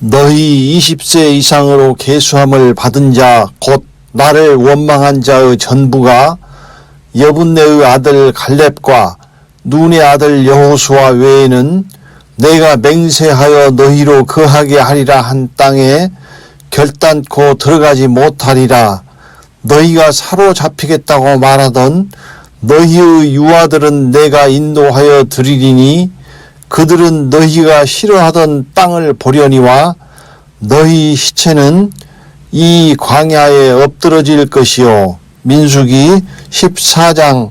너희 20세 이상으로 계수함을 받은 자 곧 나를 원망한 자의 전부가 여분네의 아들 갈렙과 눈의 아들 여호수아 외에는 내가 맹세하여 너희로 거하게 하리라 한 땅에 결단코 들어가지 못하리라. 너희가 사로잡히겠다고 말하던 너희의 유아들은 내가 인도하여 드리리니 그들은 너희가 싫어하던 땅을 보려니와 너희 시체는 이 광야에 엎드러질 것이요. 민수기 14장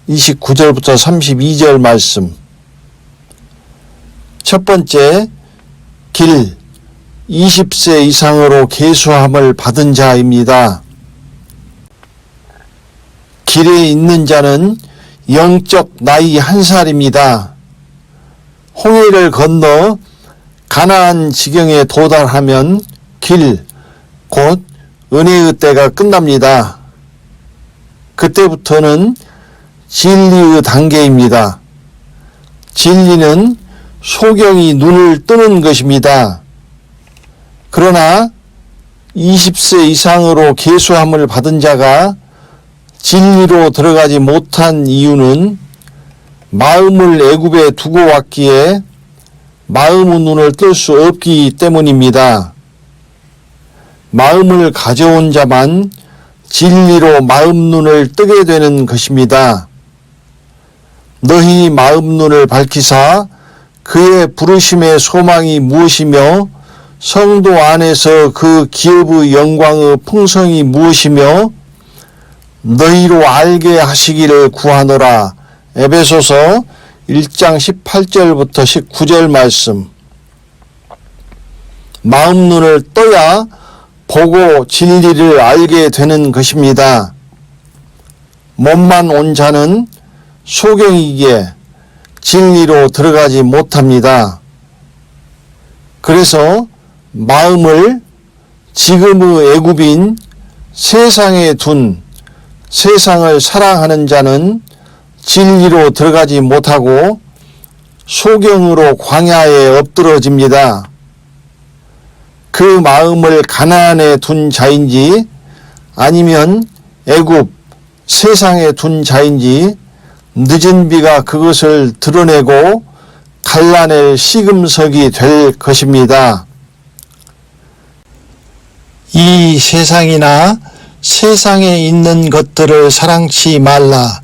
29절부터 32절 말씀. 첫 번째, 길 20세 이상으로 계수함을 받은 자입니다. 길에 있는 자는 영적 나이 1살입니다. 홍해를 건너 가나안 지경에 도달하면 길, 곧 은혜의 때가 끝납니다. 그때부터는 진리의 단계입니다. 진리는 소경이 눈을 뜨는 것입니다. 그러나 20세 이상으로 계수함을 받은 자가 진리로 들어가지 못한 이유는 마음을 애굽에 두고 왔기에 마음의 눈을 뜰 수 없기 때문입니다. 마음을 가져온 자만 진리로 마음 눈을 뜨게 되는 것입니다. 너희 마음 눈을 밝히사 그의 부르심의 소망이 무엇이며 성도 안에서 그 기업의 영광의 풍성이 무엇이며 너희로 알게 하시기를 구하노라. 에베소서 1장 18절부터 19절 말씀. 마음 눈을 떠야 보고 진리를 알게 되는 것입니다. 몸만 온 자는 소경이기에 진리로 들어가지 못합니다. 그래서 마음을 지금의 애굽인 세상에 둔 세상을 사랑하는 자는 진리로 들어가지 못하고 소경으로 광야에 엎드러집니다. 그 마음을 가나안에 둔 자인지 아니면 애굽 세상에 둔 자인지 늦은 비가 그것을 드러내고 갈라낼 시금석이 될 것입니다. 이 세상이나 세상에 있는 것들을 사랑치 말라.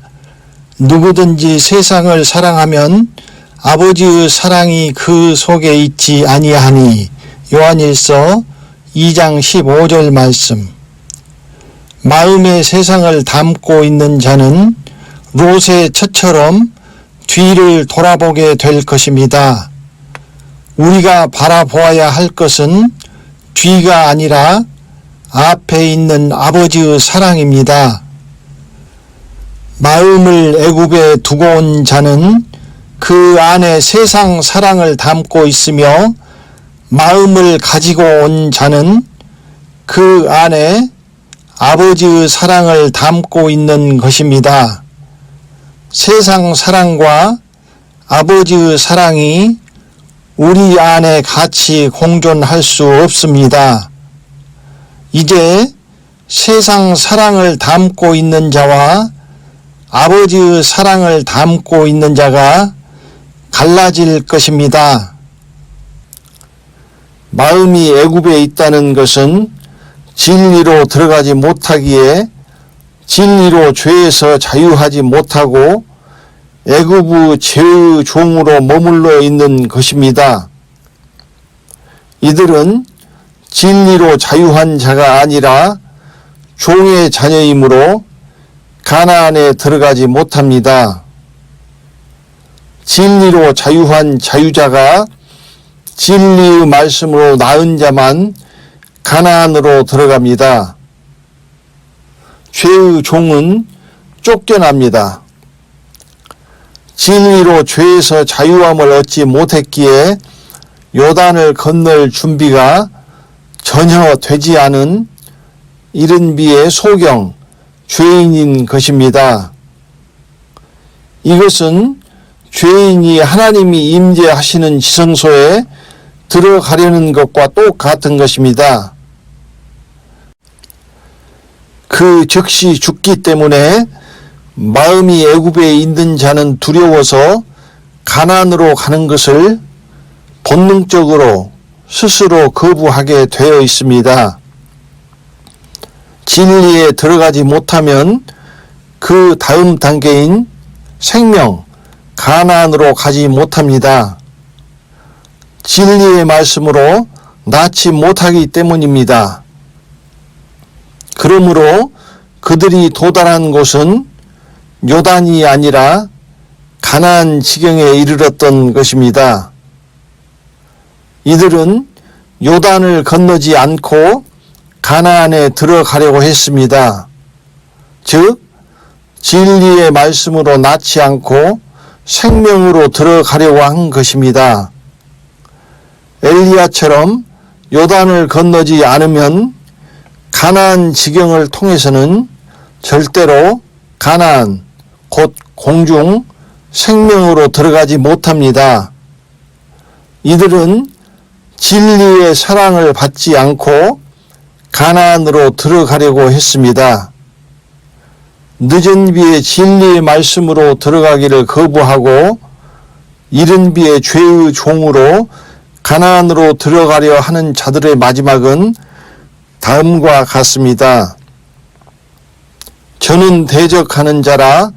누구든지 세상을 사랑하면 아버지의 사랑이 그 속에 있지 아니하니. 요한일서 2장 15절 말씀. 마음에 세상을 담고 있는 자는 롯의 처처럼 뒤를 돌아보게 될 것입니다. 우리가 바라보아야 할 것은 뒤가 아니라 앞에 있는 아버지의 사랑입니다. 마음을 애굽에 두고 온 자는 그 안에 세상 사랑을 담고 있으며 마음을 가지고 온 자는 그 안에 아버지의 사랑을 담고 있는 것입니다. 세상 사랑과 아버지의 사랑이 우리 안에 같이 공존할 수 없습니다. 이제 세상 사랑을 담고 있는 자와 아버지의 사랑을 담고 있는 자가 갈라질 것입니다. 마음이 애굽에 있다는 것은 진리로 들어가지 못하기에 진리로 죄에서 자유하지 못하고 애굽의 죄의 종으로 머물러 있는 것입니다. 이들은 진리로 자유한 자가 아니라 종의 자녀이므로 가나안에 들어가지 못합니다. 진리로 자유한 자유자가 진리의 말씀으로 낳은 자만 가나안으로 들어갑니다. 죄의 종은 쫓겨납니다. 진리로 죄에서 자유함을 얻지 못했기에 요단을 건널 준비가 전혀 되지 않은 이른 비의 소경, 죄인인 것입니다. 이것은 죄인이 하나님이 임재하시는 지성소에 들어가려는 것과 똑같은 것입니다. 그 즉시 죽기 때문에 마음이 애굽에 있는 자는 두려워서 가나안으로 가는 것을 본능적으로 스스로 거부하게 되어 있습니다. 진리에 들어가지 못하면 그 다음 단계인 생명, 가나안으로 가지 못합니다. 진리의 말씀으로 낳지 못하기 때문입니다. 그러므로 그들이 도달한 곳은 요단이 아니라 가나안 지경에 이르렀던 것입니다. 이들은 요단을 건너지 않고 가나안에 들어가려고 했습니다. 즉 진리의 말씀으로 낳지 않고 생명으로 들어가려고 한 것입니다. 엘리야처럼 요단을 건너지 않으면 가나안 지경을 통해서는 절대로 가나안, 곧 공중 생명으로 들어가지 못합니다. 이들은 진리의 사랑을 받지 않고 가나안으로 들어가려고 했습니다. 늦은 비에 진리의 말씀으로 들어가기를 거부하고 이른 비에 죄의 종으로 가나안으로 들어가려 하는 자들의 마지막은 다음과 같습니다. 저는 대적하는 자라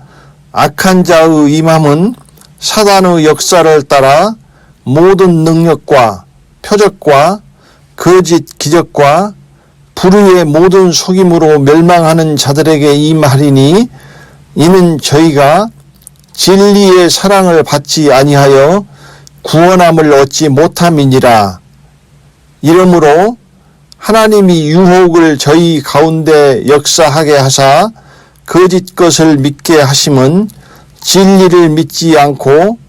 악한 자의 임함은 사단의 역사를 따라 모든 능력과 표적과 거짓 기적과 불의의 모든 속임으로 멸망하는 자들에게 임하리니 이는 저희가 진리의 사랑을 받지 아니하여 구원함을 얻지 못함이니라. 이러므로 하나님이 유혹을 저희 가운데 역사하게 하사 거짓 것을 믿게 하심은 진리를 믿지 않고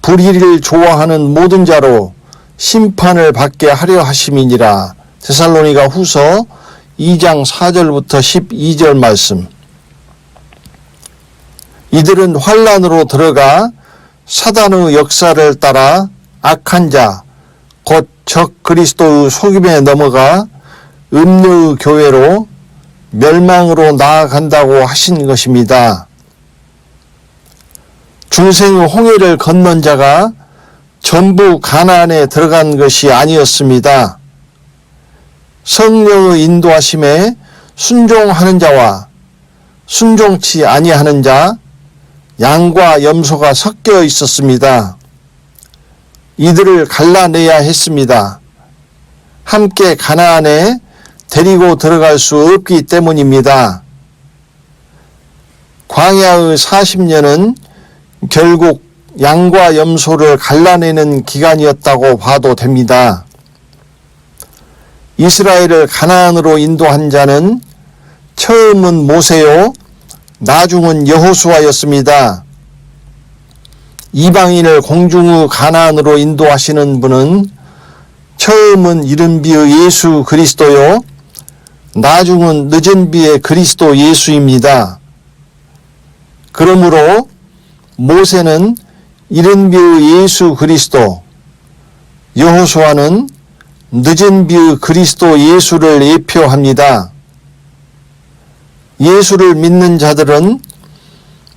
불의를 좋아하는 모든 자로 심판을 받게 하려 하심이니라. 데살로니가 후서 2장 4절부터 12절 말씀. 이들은 환란으로 들어가 사단의 역사를 따라 악한 자, 곧 적 그리스도의 속임에 넘어가 음료의 교회로 멸망으로 나아간다고 하신 것입니다. 중생의 홍해를 건넌 자가 전부 가나안에 들어간 것이 아니었습니다. 성령의 인도하심에 순종하는 자와 순종치 아니하는 자, 양과 염소가 섞여 있었습니다. 이들을 갈라내야 했습니다. 함께 가나안에 데리고 들어갈 수 없기 때문입니다. 광야의 40년은 결국 양과 염소를 갈라내는 기간이었다고 봐도 됩니다. 이스라엘을 가나안으로 인도한 자는 처음은 모세요, 나중은 여호수아였습니다. 이방인을 공중의 가나안으로 인도하시는 분은 처음은 이른 비의 예수 그리스도요, 나중은 늦은 비의 그리스도 예수입니다. 그러므로 모세는 이른 비의 예수 그리스도, 여호수아는 늦은 비의 그리스도 예수를 예표합니다. 예수를 믿는 자들은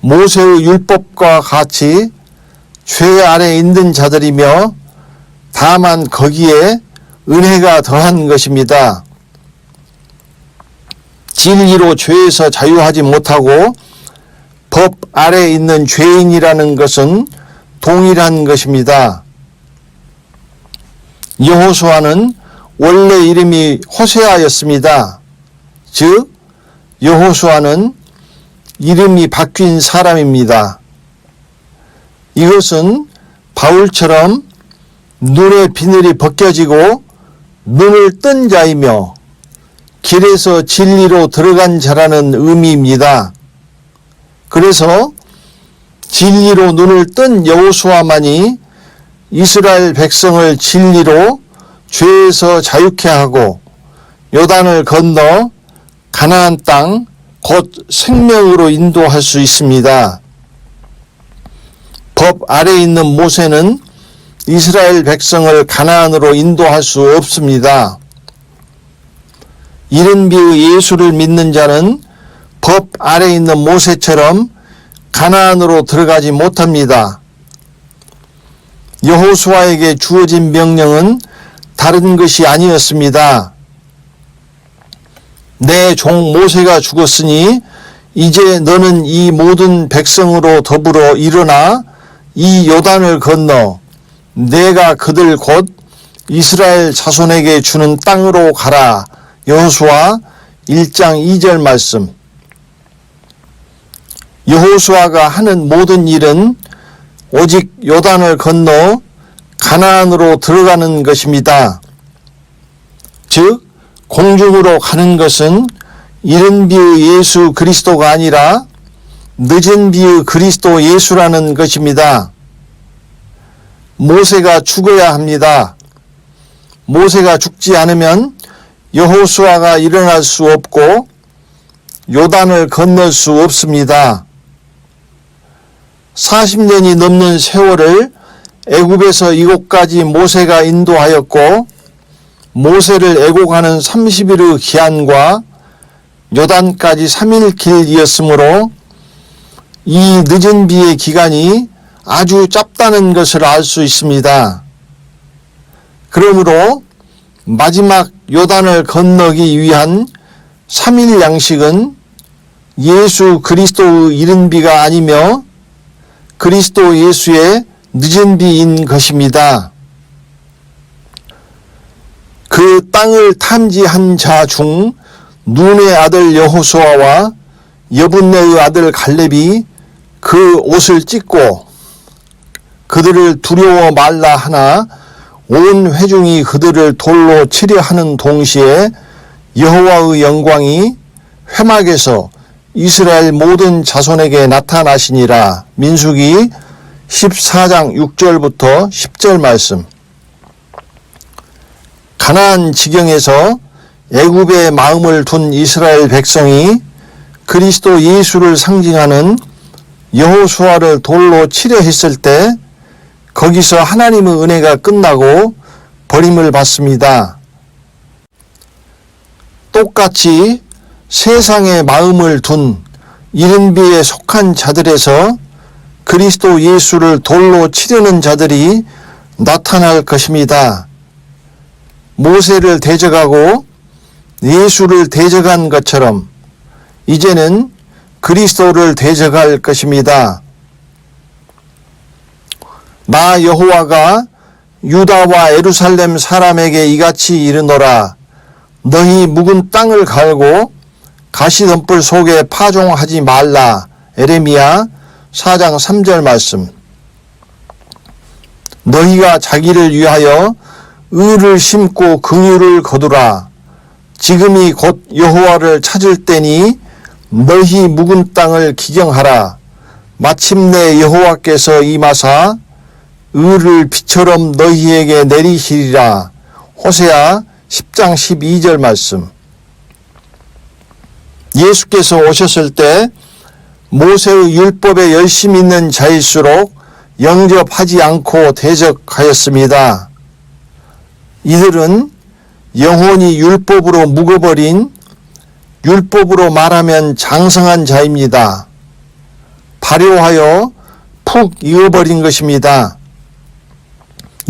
모세의 율법과 같이 죄 아래 있는 자들이며 다만 거기에 은혜가 더한 것입니다. 진리로 죄에서 자유하지 못하고 법 아래 있는 죄인이라는 것은 동일한 것입니다. 여호수아는 원래 이름이 호세아였습니다. 즉 여호수아는 이름이 바뀐 사람입니다. 이것은 바울처럼 눈의 비늘이 벗겨지고 눈을 뜬 자이며 길에서 진리로 들어간 자라는 의미입니다. 그래서 진리로 눈을 뜬 여호수아만이 이스라엘 백성을 진리로 죄에서 자유케 하고 요단을 건너 가나안 땅, 곧 생명으로 인도할 수 있습니다. 법 아래 있는 모세는 이스라엘 백성을 가나안으로 인도할 수 없습니다. 이른비의 예수를 믿는 자는 법 아래 있는 모세처럼 가나안으로 들어가지 못합니다. 여호수아에게 주어진 명령은 다른 것이 아니었습니다. 내 종 모세가 죽었으니 이제 너는 이 모든 백성으로 더불어 일어나 이 요단을 건너 내가 그들 곧 이스라엘 자손에게 주는 땅으로 가라. 여호수아 1장 2절 말씀. 여호수아가 하는 모든 일은 오직 요단을 건너 가나안으로 들어가는 것입니다. 즉 공중으로 가는 것은 이른 비의 예수 그리스도가 아니라 늦은 비의 그리스도 예수라는 것입니다. 모세가 죽어야 합니다. 모세가 죽지 않으면 여호수아가 일어날 수 없고 요단을 건널 수 없습니다. 40년이 넘는 세월을 애굽에서 이곳까지 모세가 인도하였고 모세를 애곡하는 30일의 기한과 요단까지 3일 길이었으므로 이 늦은 비의 기간이 아주 짧다는 것을 알 수 있습니다. 그러므로 마지막 요단을 건너기 위한 3일 양식은 예수 그리스도의 이른 비가 아니며 그리스도 예수의 늦은 비인 것입니다. 그 땅을 탐지한 자 중 눈의 아들 여호수아와 여분네의 아들 갈렙이 그 옷을 찢고 그들을 두려워 말라 하나 온 회중이 그들을 돌로 치려 하는 동시에 여호와의 영광이 회막에서 이스라엘 모든 자손에게 나타나시니라. 민수기 14장 6절부터 10절 말씀. 가나안 지경에서 애굽의 마음을 둔 이스라엘 백성이 그리스도 예수를 상징하는 여호수아를 돌로 치려 했을 때 거기서 하나님의 은혜가 끝나고 버림을 받습니다. 똑같이 세상의 마음을 둔 이른 비에 속한 자들에서 그리스도 예수를 돌로 치려는 자들이 나타날 것입니다. 모세를 대적하고 예수를 대적한 것처럼 이제는 그리스도를 대적할 것입니다. 나 여호와가 유다와 예루살렘 사람에게 이같이 이르노라. 너희 묵은 땅을 갈고 가시덤불 속에 파종하지 말라. 에레미야 4장 3절 말씀. 너희가 자기를 위하여 의를 심고 긍휼을 거두라. 지금이 곧 여호와를 찾을 때니 너희 묵은 땅을 기경하라. 마침내 여호와께서 임하사 의를 비처럼 너희에게 내리시리라. 호세아 10장 12절 말씀. 예수께서 오셨을 때 모세의 율법에 열심 있는 자일수록 영접하지 않고 대적하였습니다. 이들은 영혼이 율법으로 묵어버린 율법으로 말하면 장성한 자입니다. 발효하여 푹 익어버린 것입니다.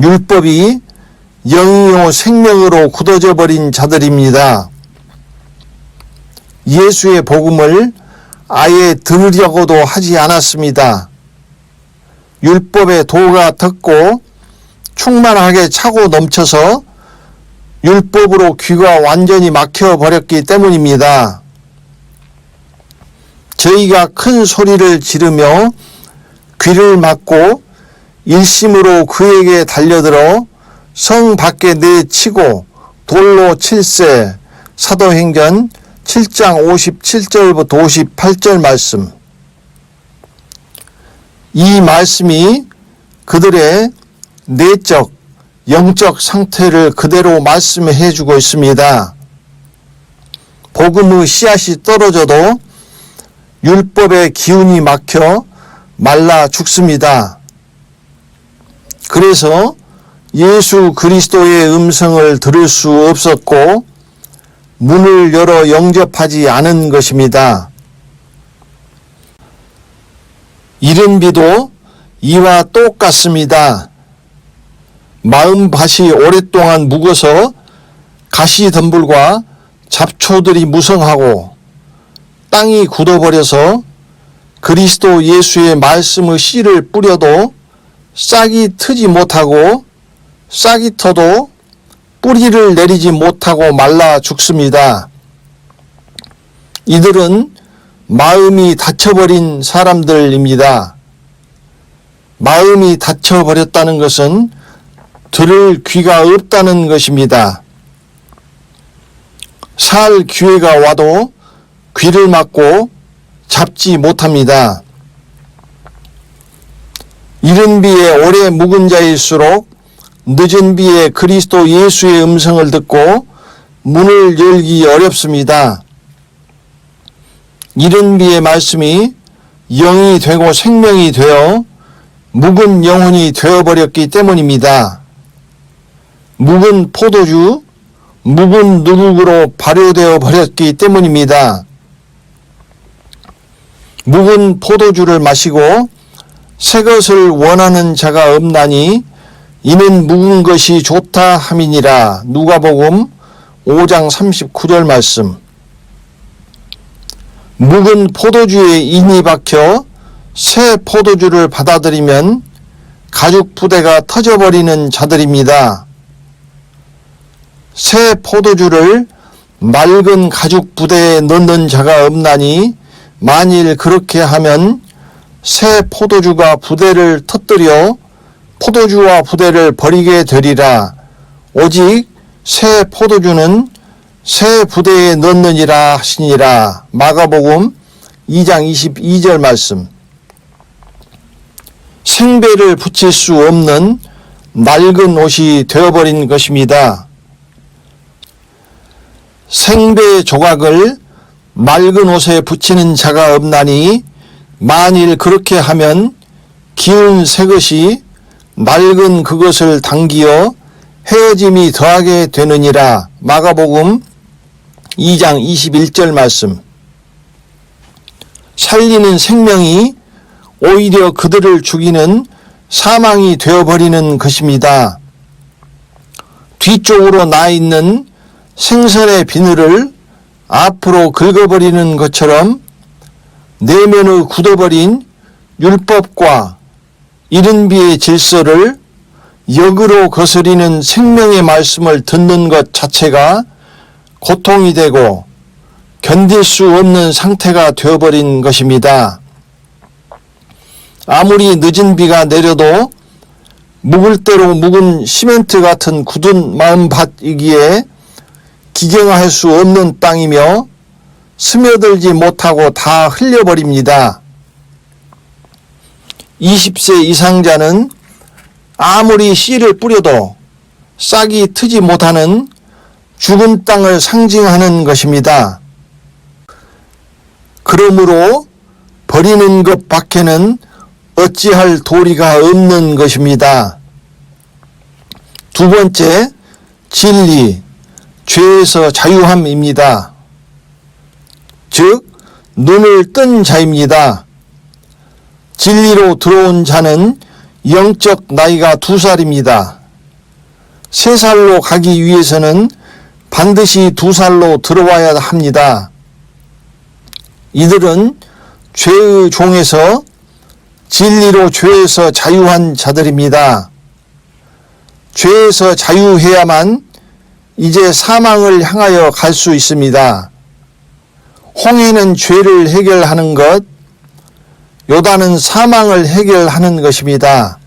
율법이 영이요 생명으로 굳어져 버린 자들입니다. 예수의 복음을 아예 들으려고도 하지 않았습니다. 율법의 도가 덮고 충만하게 차고 넘쳐서 율법으로 귀가 완전히 막혀버렸기 때문입니다. 저희가 큰 소리를 지르며 귀를 막고 일심으로 그에게 달려들어 성 밖에 내치고 돌로 칠세. 사도행전 7장 57절부터 58절 말씀. 이 말씀이 그들의 내적, 영적 상태를 그대로 말씀해 주고 있습니다. 복음의 씨앗이 떨어져도 율법의 기운이 막혀 말라 죽습니다. 그래서 예수 그리스도의 음성을 들을 수 없었고 문을 열어 영접하지 않은 것입니다. 이른비도 이와 똑같습니다. 마음밭이 오랫동안 묵어서 가시덤불과 잡초들이 무성하고 땅이 굳어버려서 그리스도 예수의 말씀의 씨를 뿌려도 싹이 트지 못하고 싹이 터도 뿌리를 내리지 못하고 말라 죽습니다. 이들은 마음이 닫혀버린 사람들입니다. 마음이 닫혀버렸다는 것은 들을 귀가 없다는 것입니다. 살 기회가 와도 귀를 막고 잡지 못합니다. 이른 비에 오래 묵은 자일수록 늦은 비에 그리스도 예수의 음성을 듣고 문을 열기 어렵습니다. 이른 비의 말씀이 영이 되고 생명이 되어 묵은 영혼이 되어버렸기 때문입니다. 묵은 포도주, 묵은 누룩으로 발효되어 버렸기 때문입니다. 묵은 포도주를 마시고 새 것을 원하는 자가 없나니 이는 묵은 것이 좋다 함이니라. 누가복음 5장 39절 말씀. 묵은 포도주에 인이 박혀 새 포도주를 받아들이면 가죽 부대가 터져버리는 자들입니다. 새 포도주를 맑은 가죽 부대에 넣는 자가 없나니 만일 그렇게 하면 새 포도주가 부대를 터뜨려 포도주와 부대를 버리게 되리라. 오직 새 포도주는 새 부대에 넣느니라 하시니라. 마가복음 2장 22절 말씀. 생배를 붙일 수 없는 낡은 옷이 되어버린 것입니다. 생배 조각을 맑은 옷에 붙이는 자가 없나니 만일 그렇게 하면 기운 새 것이 낡은 그것을 당기어 헤어짐이 더하게 되느니라. 마가복음 2장 21절 말씀. 살리는 생명이 오히려 그들을 죽이는 사망이 되어버리는 것입니다. 뒤쪽으로 나 있는 생선의 비늘을 앞으로 긁어버리는 것처럼 내면의 굳어버린 율법과 이른 비의 질서를 역으로 거스리는 생명의 말씀을 듣는 것 자체가 고통이 되고 견딜 수 없는 상태가 되어버린 것입니다. 아무리 늦은 비가 내려도 묵을 대로 묵은 시멘트 같은 굳은 마음밭이기에 기경할 수 없는 땅이며 스며들지 못하고 다 흘려버립니다. 20세 이상자는 아무리 씨를 뿌려도 싹이 트지 못하는 죽은 땅을 상징하는 것입니다. 그러므로 버리는 것 밖에는 어찌할 도리가 없는 것입니다. 두 번째, 진리, 죄에서 자유함입니다. 즉, 눈을 뜬 자입니다. 진리로 들어온 자는 영적 나이가 2살입니다. 3살로 가기 위해서는 반드시 2살로 들어와야 합니다. 이들은 죄의 종에서 진리로 죄에서 자유한 자들입니다. 죄에서 자유해야만 이제 사망을 향하여 갈 수 있습니다. 홍해는 죄를 해결하는 것, 요단은 사망을 해결하는 것입니다.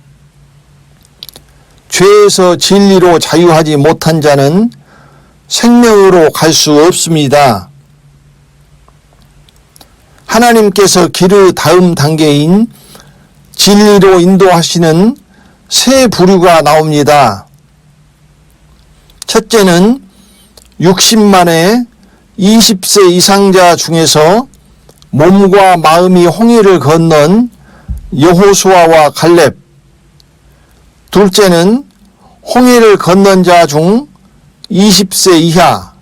죄에서 진리로 자유하지 못한 자는 생명으로 갈 수 없습니다. 하나님께서 길의 다음 단계인 진리로 인도하시는 세 부류가 나옵니다. 첫째는 60만의 20세 이상자 중에서 몸과 마음이 홍해를 건넌 여호수아와 갈렙. 둘째는 홍해를 건넌 자 중 20세 이하,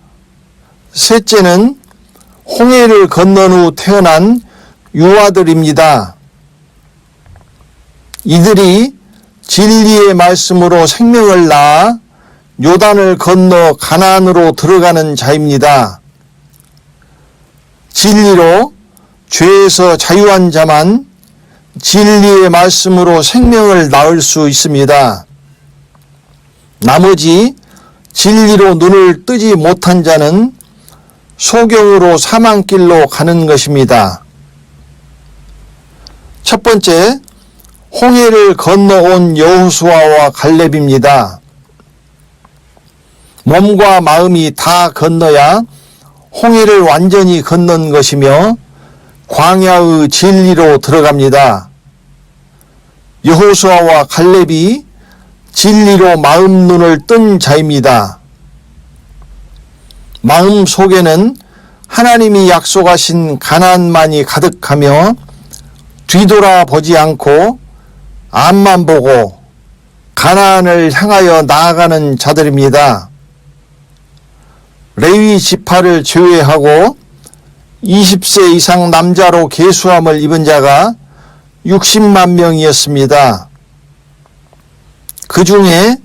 셋째는 홍해를 건넌 후 태어난 유아들입니다. 이들이 진리의 말씀으로 생명을 낳아 요단을 건너 가나안으로 들어가는 자입니다. 진리로 죄에서 자유한 자만 진리의 말씀으로 생명을 낳을 수 있습니다. 나머지 진리로 눈을 뜨지 못한 자는 소경으로 사망길로 가는 것입니다. 첫 번째, 홍해를 건너온 여호수아와 갈렙입니다. 몸과 마음이 다 건너야 홍해를 완전히 건넌 것이며 광야의 진리로 들어갑니다. 여호수아와 갈렙이 진리로 마음 눈을 뜬 자입니다. 마음 속에는 하나님이 약속하신 가나안만이 가득하며 뒤돌아보지 않고 앞만 보고 가나안을 향하여 나아가는 자들입니다. 레위 지파를 제외하고 20세 이상 남자로 계수함을 입은 자가 60만 명이었습니다. 그 중에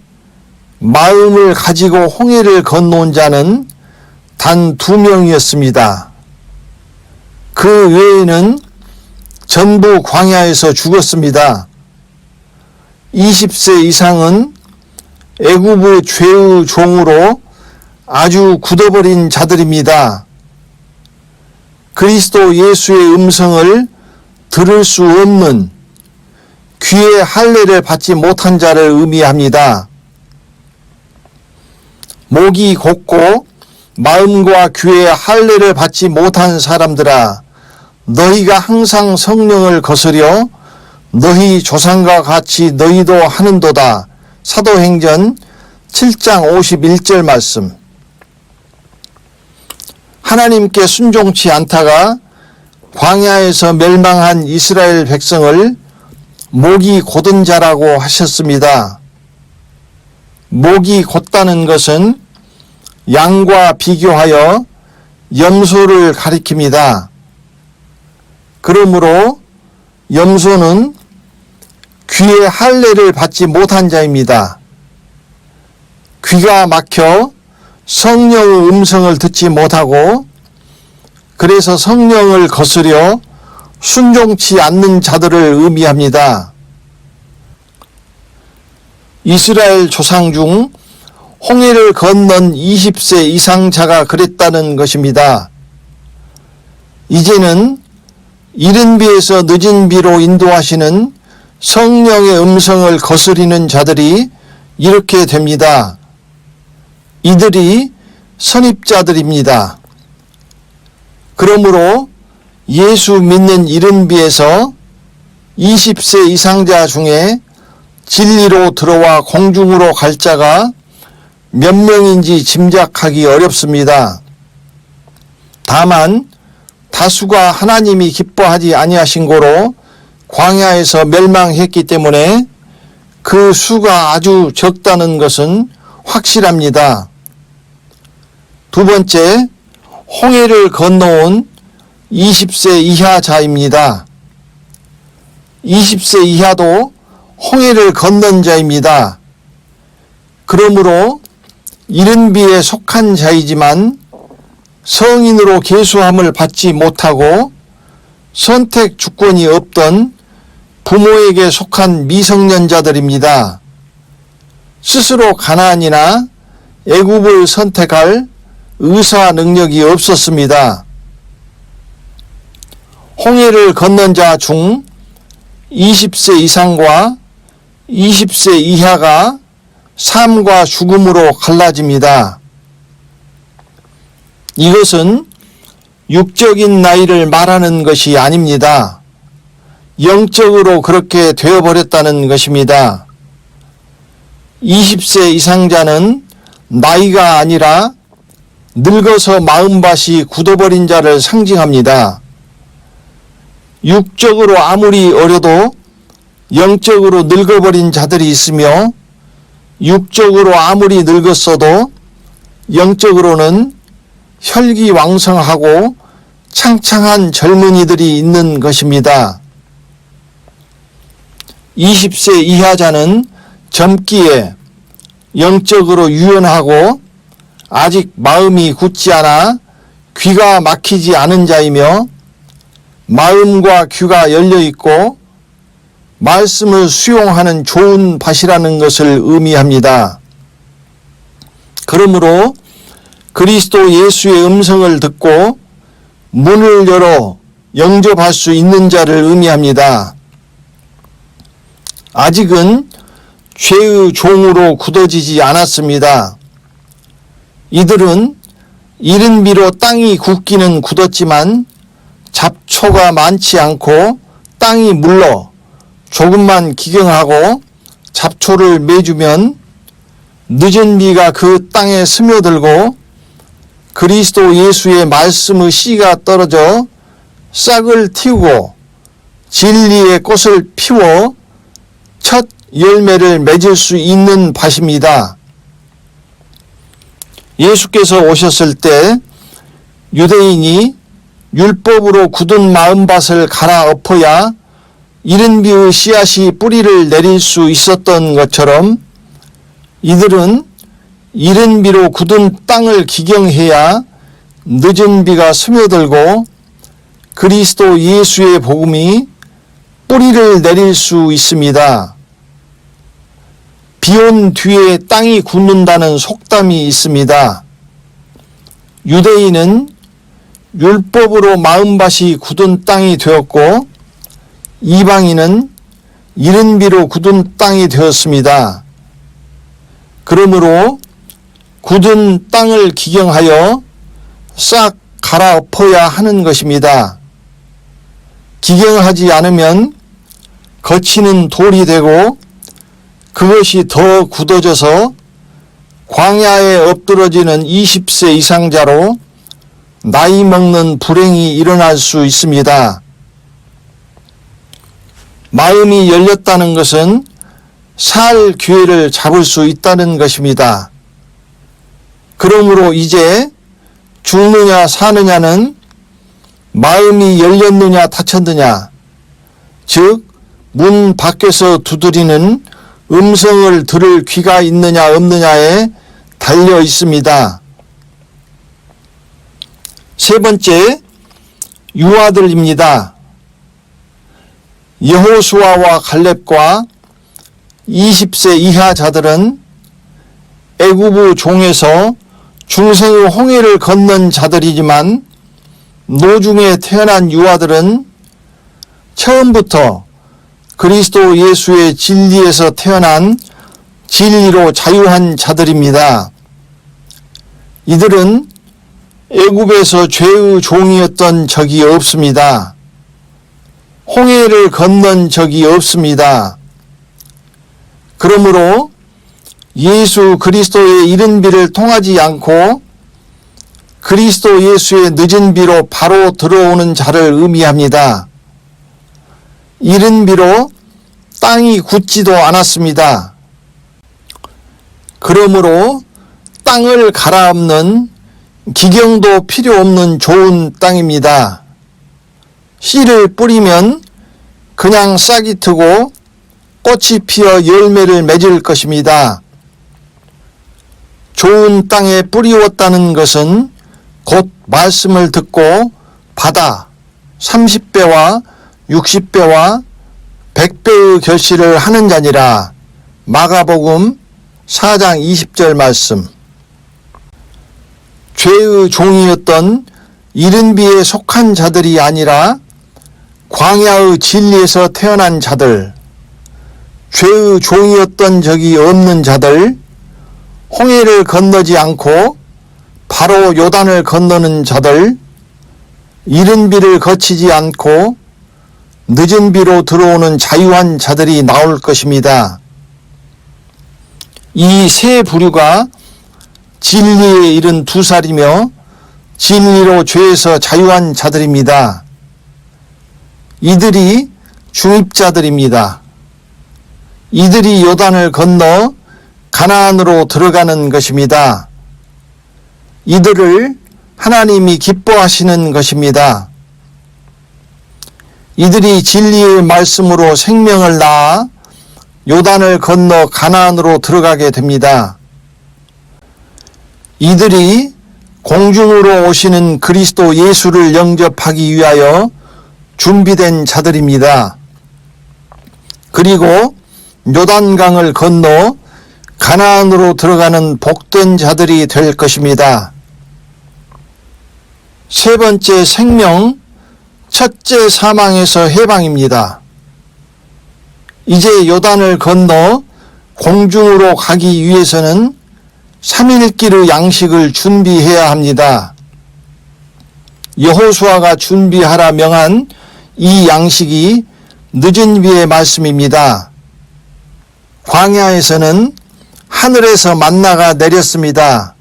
마음을 가지고 홍해를 건너온 자는 단 2명이었습니다. 그 외에는 전부 광야에서 죽었습니다. 20세 이상은 애굽의 죄의 종으로 아주 굳어버린 자들입니다. 그리스도 예수의 음성을 들을 수 없는 귀의 할례를 받지 못한 자를 의미합니다. 목이 곧고 마음과 귀의 할례를 받지 못한 사람들아, 너희가 항상 성령을 거스려 너희 조상과 같이 너희도 하는도다. 사도행전 7장 51절 말씀. 하나님께 순종치 않다가 광야에서 멸망한 이스라엘 백성을 목이 곧은 자라고 하셨습니다. 목이 곧다는 것은 양과 비교하여 염소를 가리킵니다. 그러므로 염소는 귀의 할례를 받지 못한 자입니다. 귀가 막혀 성령의 음성을 듣지 못하고 그래서 성령을 거스려 순종치 않는 자들을 의미합니다. 이스라엘 조상 중 홍해를 건넌 20세 이상 자가 그랬다는 것입니다. 이제는 이른 비에서 늦은 비로 인도하시는 성령의 음성을 거스리는 자들이 이렇게 됩니다. 이들이 선입자들입니다. 그러므로 예수 믿는 이른 비에서 20세 이상자 중에 진리로 들어와 공중으로 갈 자가 몇 명인지 짐작하기 어렵습니다. 다만 다수가 하나님이 기뻐하지 아니하신 고로 광야에서 멸망했기 때문에 그 수가 아주 적다는 것은 확실합니다. 두 번째, 홍해를 건너온 20세 이하 자입니다. 20세 이하도 홍해를 건넌 자입니다. 그러므로 이른 비에 속한 자이지만 성인으로 계수함을 받지 못하고 선택 주권이 없던 부모에게 속한 미성년자들입니다. 스스로 가나안이나 애굽을 선택할 의사 능력이 없었습니다. 홍해를 건넌 자 중 20세 이상과 20세 이하가 삶과 죽음으로 갈라집니다. 이것은 육적인 나이를 말하는 것이 아닙니다. 영적으로 그렇게 되어버렸다는 것입니다. 20세 이상자는 나이가 아니라 늙어서 마음밭이 굳어버린 자를 상징합니다. 육적으로 아무리 어려도 영적으로 늙어버린 자들이 있으며 육적으로 아무리 늙었어도 영적으로는 혈기왕성하고 창창한 젊은이들이 있는 것입니다. 20세 이하자는 젊기에 영적으로 유연하고 아직 마음이 굳지 않아 귀가 막히지 않은 자이며 마음과 귀가 열려 있고 말씀을 수용하는 좋은 밭이라는 것을 의미합니다. 그러므로 그리스도 예수의 음성을 듣고 문을 열어 영접할 수 있는 자를 의미합니다. 아직은 죄의 종으로 굳어지지 않았습니다. 이들은 이른 비로 땅이 굳기는 굳었지만 잡초가 많지 않고 땅이 물러 조금만 기경하고 잡초를 매주면 늦은 비가 그 땅에 스며들고 그리스도 예수의 말씀의 씨가 떨어져 싹을 틔우고 진리의 꽃을 피워 첫 열매를 맺을 수 있는 밭입니다. 예수께서 오셨을 때 유대인이 율법으로 굳은 마음밭을 갈아엎어야 이른 비의 씨앗이 뿌리를 내릴 수 있었던 것처럼 이들은 이른 비로 굳은 땅을 기경해야 늦은 비가 스며들고 그리스도 예수의 복음이 뿌리를 내릴 수 있습니다. 비온 뒤에 땅이 굳는다는 속담이 있습니다. 유대인은 율법으로 마음밭이 굳은 땅이 되었고 이방인은 이른 비로 굳은 땅이 되었습니다. 그러므로 굳은 땅을 기경하여 싹 갈아엎어야 하는 것입니다. 기경하지 않으면 거치는 돌이 되고 그것이 더 굳어져서 광야에 엎드러지는 20세 이상자로 나이 먹는 불행이 일어날 수 있습니다. 마음이 열렸다는 것은 살 기회를 잡을 수 있다는 것입니다. 그러므로 이제 죽느냐 사느냐는 마음이 열렸느냐 닫혔느냐, 즉 문 밖에서 두드리는 음성을 들을 귀가 있느냐 없느냐에 달려 있습니다. 세 번째, 유아들입니다. 여호수아와 갈렙과 20세 이하 자들은 애굽의 종에서 중생의 홍해를 건넌 자들이지만 노중에 태어난 유아들은 처음부터 그리스도 예수의 진리에서 태어난 진리로 자유한 자들입니다. 이들은 애굽에서 죄의 종이었던 적이 없습니다. 홍해를 건넌 적이 없습니다. 그러므로 예수 그리스도의 이른 비를 통하지 않고 그리스도 예수의 늦은 비로 바로 들어오는 자를 의미합니다. 이른 비로 땅이 굳지도 않았습니다. 그러므로 땅을 갈아엎는 기경도 필요 없는 좋은 땅입니다. 씨를 뿌리면 그냥 싹이 트고 꽃이 피어 열매를 맺을 것입니다. 좋은 땅에 뿌리웠다는 것은 곧 말씀을 듣고 받아 30배와 60배와 100배의 결실을 하는 자니라. 마가복음 4장 20절 말씀. 죄의 종이었던 이른 비에 속한 자들이 아니라 광야의 진리에서 태어난 자들, 죄의 종이었던 적이 없는 자들, 홍해를 건너지 않고 바로 요단을 건너는 자들, 이른 비를 거치지 않고 늦은 비로 들어오는 자유한 자들이 나올 것입니다. 이 세 부류가 진리에 이른 2살이며 진리로 죄에서 자유한 자들입니다. 이들이 중입자들입니다. 이들이 요단을 건너 가나안으로 들어가는 것입니다. 이들을 하나님이 기뻐하시는 것입니다. 이들이 진리의 말씀으로 생명을 낳아 요단을 건너 가나안으로 들어가게 됩니다. 이들이 공중으로 오시는 그리스도 예수를 영접하기 위하여 준비된 자들입니다. 그리고 요단강을 건너 가나안으로 들어가는 복된 자들이 될 것입니다. 세 번째 생명, 첫째 사망에서 해방입니다. 이제 요단을 건너 공중으로 가기 위해서는 3일길의 양식을 준비해야 합니다. 여호수아가 준비하라 명한 이 양식이 늦은비의 말씀입니다. 광야에서는 하늘에서 만나가 내렸습니다.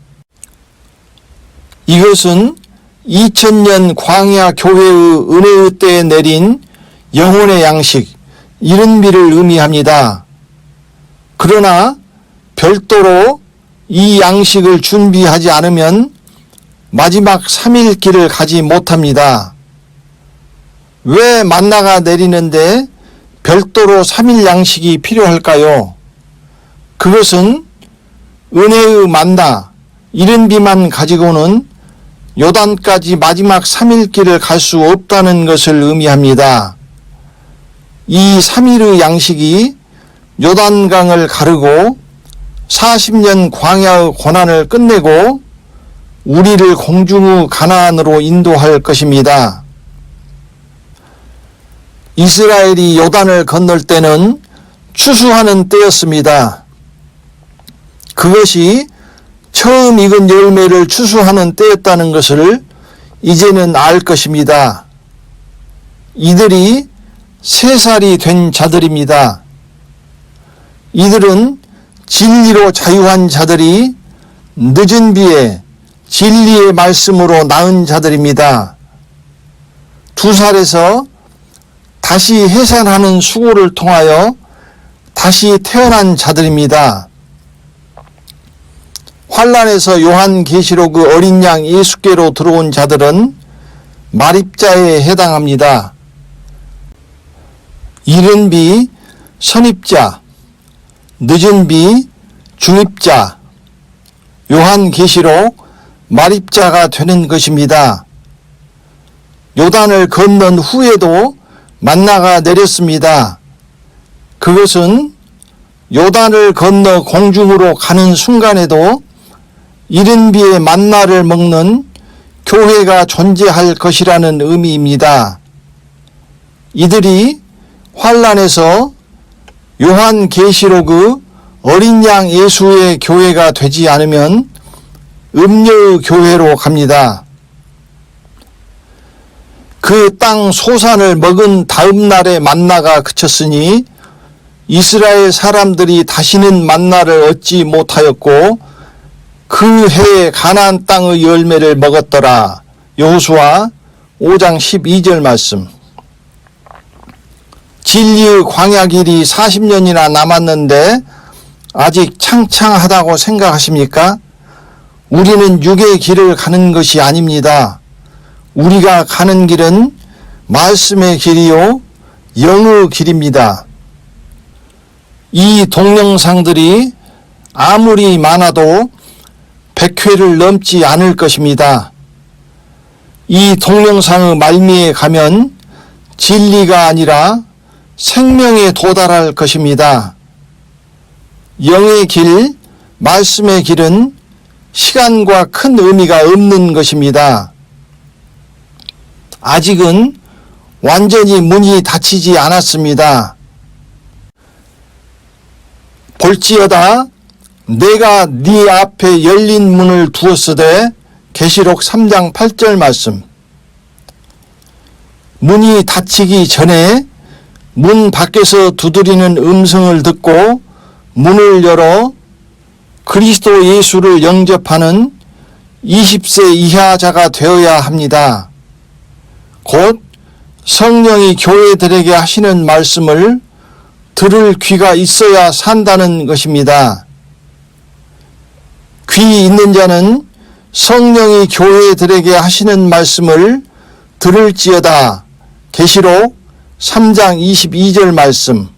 이것은 2000년 광야 교회의 은혜의 때에 내린 영혼의 양식, 이른비를 의미합니다. 그러나 별도로 이 양식을 준비하지 않으면 마지막 3일 길을 가지 못합니다. 왜 만나가 내리는데 별도로 3일 양식이 필요할까요? 그것은 은혜의 만나, 이른비만 가지고는 요단까지 마지막 3일 길을 갈 수 없다는 것을 의미합니다. 이 3일의 양식이 요단강을 가르고 40년 광야의 고난을 끝내고 우리를 공중의 가나안으로 인도할 것입니다. 이스라엘이 요단을 건널 때는 추수하는 때였습니다. 그것이 처음 익은 열매를 추수하는 때였다는 것을 이제는 알 것입니다. 이들이 3살이 된 자들입니다. 이들은 진리로 자유한 자들이 늦은 비에 진리의 말씀으로 낳은 자들입니다. 2살에서 다시 해산하는 수고를 통하여 다시 태어난 자들입니다. 환란에서 요한계시록 어린 양 예수께로 들어온 자들은 말입자에 해당합니다. 이른 비 선입자, 늦은 비 중입자, 요한계시록 말입자가 되는 것입니다. 요단을 건넌 후에도 만나가 내렸습니다. 그것은 요단을 건너 공중으로 가는 순간에도 이른 비에 만나를 먹는 교회가 존재할 것이라는 의미입니다. 이들이 환란에서 요한계시록의 어린 양 예수의 교회가 되지 않으면 음녀의 교회로 갑니다. 그 땅 소산을 먹은 다음 날에 만나가 그쳤으니 이스라엘 사람들이 다시는 만나를 얻지 못하였고 그 해에 가나안 땅의 열매를 먹었더라. 여호수아 5장 12절 말씀. 진리의 광야 길이 40년이나 남았는데 아직 창창하다고 생각하십니까? 우리는 육의 길을 가는 것이 아닙니다. 우리가 가는 길은 말씀의 길이요 영의 길입니다. 이 동영상들이 아무리 많아도 100회를 넘지 않을 것입니다. 이 동영상의 말미에 가면 진리가 아니라 생명에 도달할 것입니다. 영의 길, 말씀의 길은 시간과 큰 의미가 없는 것입니다. 아직은 완전히 문이 닫히지 않았습니다. 볼지어다 내가 네 앞에 열린 문을 두었으되 계시록 3장 8절 말씀. 문이 닫히기 전에 문 밖에서 두드리는 음성을 듣고 문을 열어 그리스도 예수를 영접하는 20세 이하자가 되어야 합니다. 곧 성령이 교회들에게 하시는 말씀을 들을 귀가 있어야 산다는 것입니다. 귀 있는 자는 성령이 교회들에게 하시는 말씀을 들을지어다. 계시록 3장 22절 말씀.